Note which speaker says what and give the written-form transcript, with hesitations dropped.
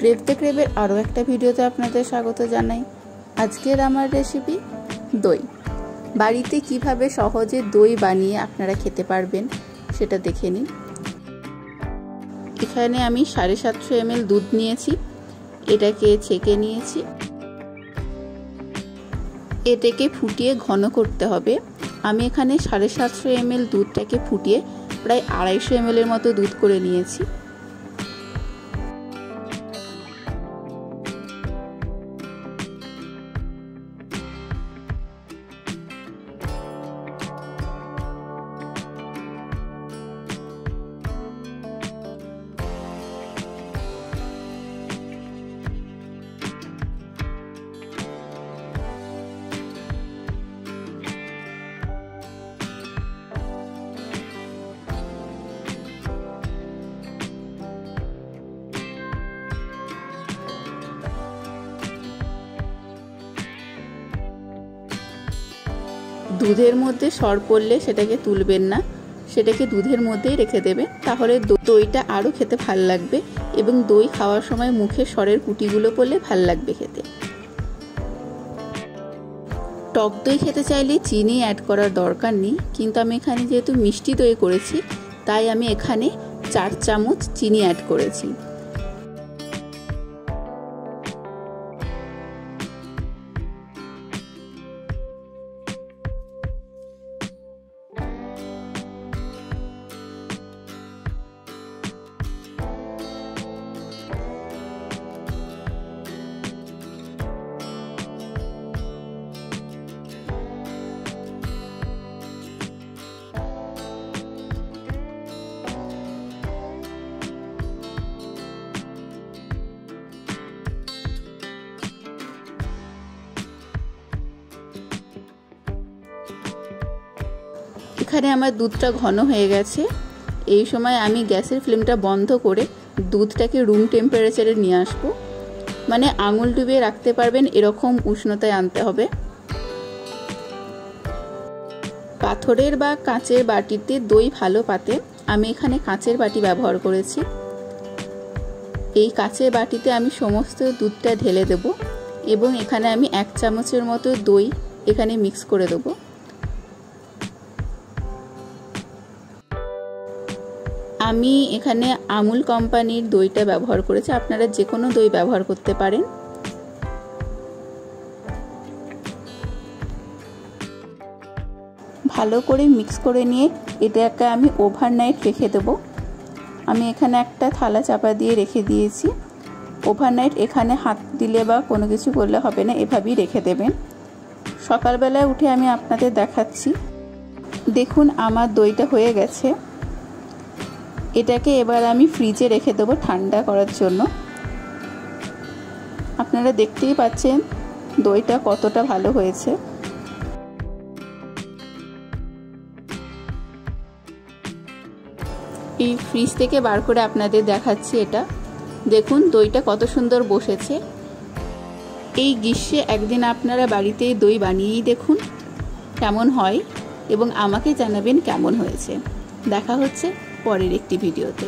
Speaker 1: ক্রেভতে ক্রেভের আরও একটা ভিডিওতে আপনাদের স্বাগত জানাই। আজকের আমার রেসিপি দই। বাড়িতে কিভাবে সহজে দই বানিয়ে আপনারা খেতে পারবেন সেটা দেখে নিন। এখানে আমি 750 ml দুধ নিয়েছি, এটাকে ছেঁকে নিয়েছি। এটাকে ফুটিয়ে ঘন করতে হবে। আমি এখানে 750 ml দুধটাকে ফুটিয়ে প্রায় 250 ml এর মতো দুধ করে নিয়েছি। দুধের মধ্যে সর পড়লে সেটাকে তুলবেন না, সেটাকে দুধের মধ্যেই রেখে দেবেন, তাহলে দইটা আরও খেতে ভাল লাগবে এবং দই খাওয়ার সময় মুখে সরের কুটিগুলো পড়লে ভাল লাগবে খেতে। টক দই খেতে চাইলে চিনি অ্যাড করার দরকার নেই, কিন্তু আমি এখানে যেহেতু মিষ্টি দই করেছি তাই আমি এখানে 4 চামচ চিনি অ্যাড করেছি। এখানে আমার দুধটা ঘন হয়ে গেছে। এই সময় আমি গ্যাসের ফ্লেমটা বন্ধ করে দুধটাকে রুম টেম্পারেচারে নিয়ে আসবো, মানে আঙুল ডুবিয়ে রাখতে পারবেন এরকম উষ্ণতায় আনতে হবে। পাথরের বা কাঁচের বাটিতে দই ভালো পাতে, আমি এখানে কাঁচের বাটি ব্যবহার করেছি। এই কাঁচের বাটিতে আমি সমস্ত দুধটা ঢেলে দেব এবং এখানে আমি 1 চামচের মতো দই এখানে মিক্স করে দেবো। আমি এখানে আমুল কোম্পানির দইটা ব্যবহার করেছি, আপনারা যে কোনো দই ব্যবহার করতে পারেন। ভালো করে মিক্স করে নিয়ে এটাকে আমি ওভারনাইট রেখে দেব। আমি এখানে একটা থালা চাপা দিয়ে রেখে দিয়েছি। ওভারনাইট এখানে হাত দিলে বা কোনো কিছু করলে হবে না, এভাবেই রেখে দেবেন। সকালবেলায় উঠে আমি আপনাদের দেখাচ্ছি। দেখুন আমার দইটা হয়ে গেছে। এটাকে এবার আমি ফ্রিজে রেখে দেবো ঠান্ডা করার জন্য। আপনারা দেখতেই পাচ্ছেন দইটা কতটা ভালো হয়েছে। এই ফ্রিজ থেকে বার করে আপনাদের দেখাচ্ছি এটা। দেখুন দইটা কত সুন্দর বসেছে। এই গ্রীষ্মে একদিন আপনারা বাড়িতে দই বানিয়েই দেখুন কেমন হয় এবং আমাকে জানাবেন কেমন হয়েছে। দেখা হচ্ছে পরের একটি ভিডিওতে।